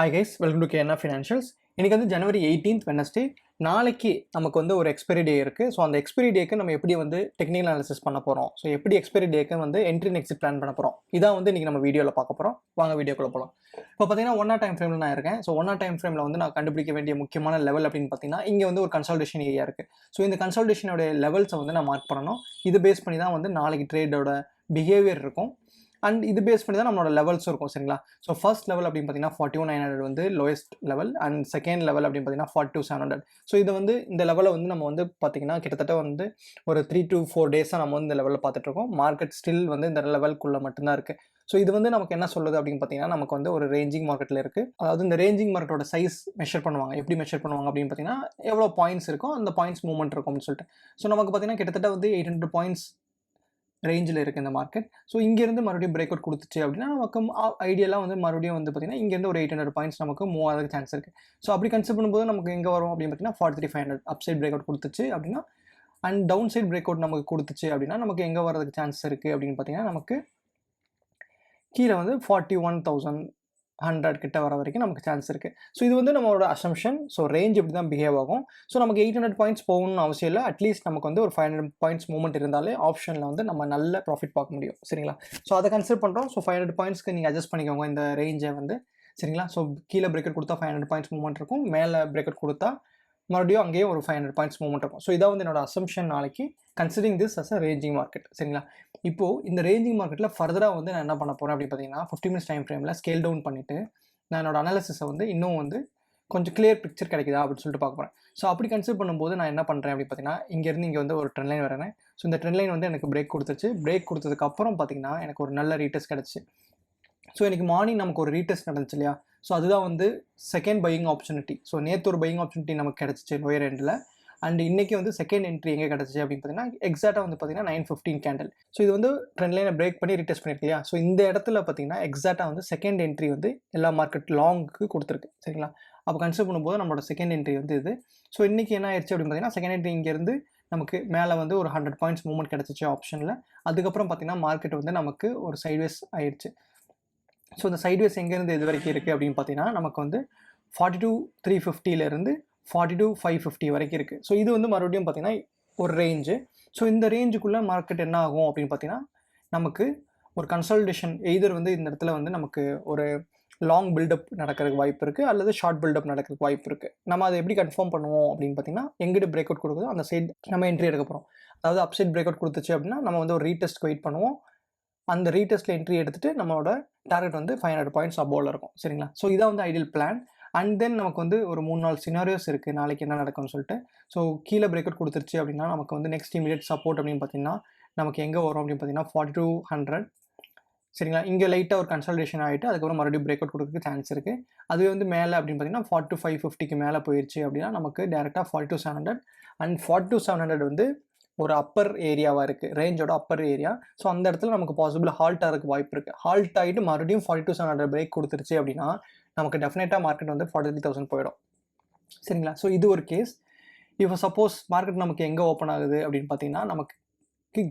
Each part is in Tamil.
Hi guys, welcome to KNR Financials. இன்னைக்கு வந்து ஜனவரி 18th வெனஸ்டே. நாளைக்கு நமக்கு வந்து ஒரு எக்ஸ்பைரி டே இருக்கு. ஸோ அந்த எக்ஸ்பைரி டேக்கு நம்ம எப்படி வந்து டெக்னிக்கல் அனாலிசிஸ் பண்ண போறோம். ஸோ எப்படி எக்ஸ்பைரி டேக்கு வந்து என்ட்ரி அண்ட் எக்ஸிட் பிளான் பண்ண போறோம். இதான் வந்து இன்னைக்கு நம்ம வீடியோவில் பார்க்க போறோம். வாங்க வீடியோக்குள்ள போகலாம். இப்போ பார்த்தீங்கன்னா 1 hour டைம் ஃப்ரேம்ல நான் இருக்கேன். ஸோ 1 hour டைம் ஃப்ரேம்ல வந்து நான் கண்டுபிடிக்க வேண்டிய முக்கியமான லெவல் அப்படின்னு பார்த்தீங்கன்னா இங்கே வந்து ஒரு கன்சல்டேஷன் ஏரியா இருக்கு. ஸோ இந்த கன்சல்டேஷனோட லெவல்ஸை வந்து நான் மார்க் பண்ணணும். இது பேஸ் பண்ணி தான் வந்து நாளைக்கு ட்ரேடோட பிஹேவியர் இருக்கும். அண்ட் இது பேஸ் பண்ணி தான் நம்மளோட லெவல்ஸும் இருக்கும் சரிங்களா. ஸோ ஃபர்ஸ்ட் லெவல் அப்படின்னு பார்த்தீங்கன்னா 41,900 வந்து lowest level and second level அப்படின்னு பார்த்தீங்கன்னா 42,700. ஸோ இது வந்து இந்த லெவலை வந்து நம்ம வந்து பார்த்தீங்கன்னா கிட்டத்தட்ட வந்து ஒரு 3 to 4 டேஸாக நம்ம வந்து இந்த லெவலில் பார்த்துட்டு இருக்கோம். மார்க்கெட் ஸ்டில் வந்து இந்த லெவலுக்குள்ளே மட்டும்தான் இருக்குது. ஸோ இது வந்து நமக்கு என்ன சொல்லுது அப்படின்னு பார்த்தீங்கன்னா நமக்கு வந்து ஒரு ரேஞ்சிங் மார்க்கெட்டில் இருக்குது. அதாவது இந்த ரேஞ்சிங் மார்க்கெட்டோட சைஸ் மெஷர் பண்ணுவாங்க. எப்படி மெஷர் பண்ணுவாங்க அப்படின்னு பார்த்தீங்கன்னா எவ்வளோ பாயிண்ட்ஸ் இருக்கோ அந்த பாயிண்ட்ஸ் மூவ்மெண்ட் இருக்கும் அப்படின்னு சொல்லிட்டு. ஸோ நமக்கு பார்த்தீங்கன்னா கிட்டத்தட்ட வந்து 800 பாயிண்ட்ஸ் ரேஞ்சில் இருக்குது இந்த மார்க்கெட். ஸோ இங்கேருந்து மறுபடியும் பிரேக் அவுட் கொடுத்துச்சு அப்படின்னா நமக்கு ஐடியெல்லாம் வந்து மறுபடியும் வந்து பார்த்தீங்கன்னா இங்கேருந்து ஒரு 800 பாயிண்ட்ஸ் நமக்கு மூவ் ஆகிறதுக்கு சான்ஸ் இருக்குது. ஸோ அப்படி கன்சிடர் பண்ணும்போது நமக்கு எங்கே வரும் அப்படின்னு பார்த்தீங்கன்னா 43,500 அப் சைட் பிரேக் அவுட் கொடுத்துச்சு அப்படின்னா and down side break out நமக்கு கொடுத்துச்சு அப்படின்னா நமக்கு எங்கே வரதுக்கு சான்ஸ் இருக்குது அப்படின்னு பார்த்தீங்கன்னா நமக்கு கீழே வந்து 41,100 கிட்ட வர வரைக்கும் நமக்கு சான்ஸ் இருக்குது. ஸோ இது வந்து நம்மளோட அசம்ஷன். ஸோ ரேஞ்ச் இப்படி தான் பிஹேவ் ஆகும். ஸோ நமக்கு 800 பாயிண்ட்ஸ் போகணும்னு அவசியம் இல்லை. அட்லீஸ்ட் நமக்கு வந்து ஒரு 500 பாயிண்ட்ஸ் மூவ்மெண்ட் இருந்தாலே ஆப்ஷனில் வந்து நம்ம நல்ல ப்ராஃபிட் பார்க்க முடியும் சரிங்களா. ஸோ அதை கன்சிடர் பண்ணுறோம். ஸோ 500 பாயிண்ட்ஸ்க்கு நீங்கள் அட்ஜஸ்ட் பண்ணிக்கோங்க இந்த ரேஞ்சை வந்து சரிங்களா. ஸோ கீழே பிரேக்கெட் கொடுத்தா 500 பாயிண்ட்ஸ் மூவ்மெண்ட் இருக்கும். மேலே பிரேக்கெட் கொடுத்தா மறுபடியும் அங்கேயே ஒரு 500 பாயிண்ட்ஸ் மூவ்மெண்ட் இருக்கும். ஸோ இதான் வந்து என்னோட அசம்ஷன் நாளைக்கு considering this as a ranging market சரிங்களா. இப்போது இந்த ரேஞ்சிங் மார்க்கெட்டில் ஃபர்தராக வந்து நான் என்ன பண்ண போகிறேன் அப்படின்னு பார்த்தீங்கன்னா 50 minutes டைம் ஃப்ரேமில் ஸ்கேல் டவுன் பண்ணிவிட்டு நான் என்னோட அனாலிசிஸை வந்து இன்னும் வந்து கொஞ்சம் கிளியர் பிக்சர் கிடைக்குதா அப்படின்னு சொல்லிட்டு பார்க்க போகிறேன். ஸோ அப்படி கன்சிடர் பண்ணும்போது நான் என்ன பண்ணுறேன் அப்படின்னு பார்த்தீங்கன்னா இங்கேருந்து இங்கே வந்து ஒரு ட்ரெண்ட் லைன் வரேன். ஸோ இந்த ட்ரெண்ட் லைன் வந்து எனக்கு பிரேக் கொடுத்துச்சு. பிரேக் கொடுத்ததுக்கப்புறம் பார்த்தீங்கன்னா எனக்கு ஒரு நல்ல ரீடெஸ்ட் கிடச்சி. ஸோ எனக்கு மார்னிங் நமக்கு ஒரு ரீடெஸ்ட் நடந்துச்சு இல்லையா. ஸோ அதுதான் வந்து செகண்ட் பையிங் ஆப்பர்ச்சுனிட்டி. ஸோ நேற்று ஒரு பையிங் ஆப்பர்ச்சுனிட்டி நமக்கு கிடச்சிச்சு லோயர் எண்டில். அண்ட் இன்றைக்கி வந்து செகண்ட் என்ட்ரி எங்கே கிடச்சிச்சு அப்படின்னு பார்த்தீங்கன்னா எக்ஸாக்டாக வந்து பார்த்தீங்கன்னா 9:15 கேண்டில். ஸோ இது வந்து ட்ரெண்ட் லைனை பிரேக் பண்ணி ரீடெஸ்ட் பண்ணிருக்கு இல்லையா. ஸோ இந்த இடத்துல பார்த்தீங்கன்னா எக்ஸாக்டாக வந்து செகண்ட் என்ட்ரி வந்து எல்லா மார்க்கெட் லாங்குக்கு கொடுத்துருக்கு சரிங்களா. அப்போ கன்சிடர் பண்ணும்போது நம்மளோட செகண்ட் என்ட்ரி வந்து இது. ஸோ இன்றைக்கி என்ன ஆயிடுச்சு அப்படின்னு பார்த்தீங்கன்னா செகண்ட் என்ட்ரி இங்கேருந்து நமக்கு மேலே வந்து ஒரு 100 பாயிண்ட்ஸ் மூவ்மெண்ட் கிடச்சிச்சு ஆப்ஷனில். அதுக்கப்புறம் பார்த்தீங்கன்னா மார்க்கெட் வந்து நமக்கு ஒரு சைட்வேஸ் ஆயிடுச்சு. ஸோ இந்த சைட்வேஸ் எங்கேருந்து இது வரைக்கும் இருக்குது அப்படின்னு பார்த்தீங்கன்னா நமக்கு வந்து 42,350 42,550 வரைக்கும் இருக்குது. ஸோ இது வந்து மறுபடியும் பார்த்தீங்கன்னா ஒரு ரேஞ்சு. ஸோ இந்த ரேஞ்சுக்குள்ளே மார்க்கெட் என்ன ஆகும் அப்படின்னு பார்த்தீங்கன்னா நமக்கு ஒரு கன்சல்டேஷன் எய்தர் வந்து இந்த இடத்துல வந்து நமக்கு ஒரு லாங் பில்டப் நடக்கிறதுக்கு வாய்ப்பு இருக்குது அல்லது ஷார்ட் பில்டப் நடக்கிறதுக்கு வாய்ப்பு இருக்குது. நம்ம அதை எப்படி கன்ஃபார்ம் பண்ணுவோம் அப்படின்னு பார்த்தீங்கன்னா எங்கிட்ட பிரேக் அவுட் கொடுக்குதோ அந்த சைட் நம்ம என்ட்ரி எடுக்க போகிறோம். அதாவது அப் சைட் பிரேக் அவுட் கொடுத்துச்சு அப்படின்னா நம்ம வந்து ஒரு ரீடெஸ்ட் வெயிட் பண்ணுவோம். அந்த ரீடெஸ்ட்டில் என்ட்ரி எடுத்துகிட்டு நம்மளோட டார்கெட் வந்து 500 பாயிண்ட்ஸ் அபோவில் இருக்கும் சரிங்களா. ஸோ இதான் வந்து ஐடியல் பிளான். அண்ட் தென் நமக்கு வந்து ஒரு 3-4 சினாரியோஸ் இருக்குது நாளைக்கு என்ன நடக்கும்னு சொல்லிட்டு. ஸோ கீழே பிரேக் அவுட் கொடுத்துருச்சு அப்படின்னா நமக்கு வந்து நெக்ஸ்ட் இமீடியட் சப்போர்ட் அப்படின்னு பார்த்தீங்கன்னா நமக்கு எங்கே வரும் அப்படின்னு பார்த்தீங்கன்னா 4200 சரிங்களா. இங்கே லைட்டாக ஒரு கன்சல்டேஷன் ஆகிட்டு அதுக்கப்புறம் மறுபடியும் பிரேக் அவுட் கொடுக்குறதுக்கு சான்ஸ் இருக்குது. அதுவே வந்து மேலே அப்படின்னு பார்த்தீங்கன்னா 42,550க்கு மேலே போயிடுச்சு அப்படின்னா நமக்கு டேரெக்டாக 42,700 அண்ட் 42,700 வந்து ஒரு அப்பர் ஏரியாவாக இருக்குது, ரேஞ்சோட அப்பர் ஏரியா. ஸோ அந்த இடத்துல நமக்கு பாசிபிள் ஹால்ட் ஆகிறதுக்கு வாய்ப்பு இருக்குது. ஹால்ட் ஆகிட்டு மறுபடியும் 42,700 பிரேக் கொடுத்துருச்சு அப்படின்னா நமக்கு டெஃபினட்டாக மார்க்கெட் வந்து 43,000 போயிடும் சரிங்களா. ஸோ இது ஒரு கேஸ். இப்போ சப்போஸ் மார்க்கெட் நமக்கு எங்கே ஓப்பன் ஆகுது அப்படின்னு பார்த்தீங்கன்னா நமக்கு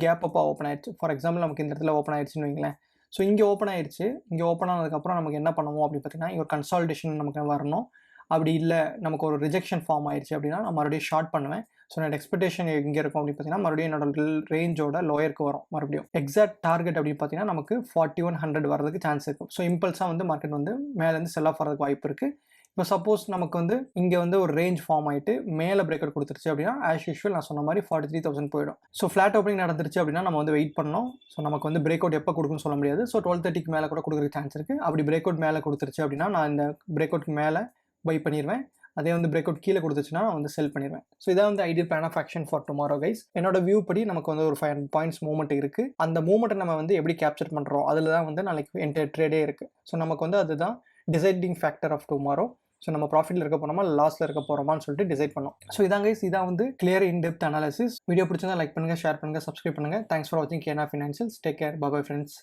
கேப் அப்பாக ஓப்பன் ஆயிடுச்சு. ஃபார் எக்ஸாம்பிள் நமக்கு இந்த இடத்துல ஓப்பன் ஆயிடுச்சுன்னு வைங்களேன். ஸோ இங்கே ஓப்பன் ஆயிடுச்சு. இங்கே ஓப்பன் ஆனதுக்கப்புறம் நமக்கு என்ன பண்ணுவோம் அப்படின்னு பார்த்தீங்கன்னா இங்கே ஒரு கன்சால்டேஷன் நமக்கு வரணும். அப்படி இல்லை நமக்கு ஒரு ரிஜெக்ஷன் ஃபார்ம் ஆயிடுச்சு அப்படின்னா நான் மறுபடியும் ஷார்ட் பண்ணுவேன். ஸோ என்னோட எக்ஸ்பெக்டேஷன் எங்கே இருக்கும் அப்படின்னு பார்த்தீங்கன்னா மறுபடியும் என்னோட ரேஞ்சோட லோயருக்கு வரும். மறுபடியும் எக்ஸாக்ட் டார்கெட் அப்படின்னு பார்த்தீங்கன்னா நமக்கு 4100 வரதுக்கு சான்ஸ் இருக்கும். ஸோ இம்பல்ஸாக வந்து மார்க்கெட் வந்து மேலேருந்து செல் ஆஃப் வரதுக்கு வாய்ப்பு இருக்குது. இப்போ சப்போஸ் நமக்கு வந்து இங்கே வந்து ஒரு ரேஞ்ச் ஃபார்ம் ஆகிட்டு மேலே பிரேக் அவுட் கொடுத்துருச்சு அப்படின்னா ஆஸ் யூஷுவல் நான் சொன்ன மாதிரி 43,000 போயிடும். ஸோ ஃப்ளாட் ஓப்பனிங் நடந்துருச்சு அப்படின்னா நம்ம வந்து வெயிட் பண்ணோம். ஸோ நமக்கு வந்து பிரேக் அவுட் எப்போ கொடுக்குன்னு சொல்ல முடியாது. ஸோ 12:30க்கு மேலே கூட கொடுக்குறதுக்கு சான்ஸ் இருக்குது. அப்படி பிரேக் அவுட் மேலே கொடுத்துருச்சு அப்படின்னா நான் இந்த பிரேக் அவுட்க்கு மேலே பை பண்ணிடுவேன். அதே வந்து பிரேக் அவுட் கீழே கொடுத்துச்சுன்னா நான் வந்து செல் பண்ணிடுவேன். ஸோ இதான் வந்து ideal plan of action for tomorrow guys. என்னோட வியூ படி நமக்கு வந்து ஒரு 500 பாயிண்ட்ஸ் மூவ்மெண்ட் இருக்குது. அந்த மூவ்மெண்ட்டை நம்ம வந்து எப்படி கேப்சர் பண்ணுறோம் அதில் தான் வந்து நாளைக்கு என்டையர் ட்ரேடே இருக்குது. ஸோ நமக்கு வந்து அதுதான் deciding factor of tomorrow. So நம்ம ப்ராஃபிட்டில் இருக்க போகிறோமா லாஸில் இருக்க போகிறோமான்னு சொல்லிட்டு டிசைட் பண்ணோம். ஸோ இதான் கைஸ், இதான் வந்து கிளியர் இன்டெப்த் அனாலிசிஸ். வீடியோ பிடிச்சிருந்தா லைக் பண்ணுங்கள், ஷேர் பண்ணுங்கள், சப்ஸ்கிரைப் பண்ணுங்கள். தேங்க்ஸ் ஃபார் வாட்சிங் KNR Financials. Take care, bye bye friends.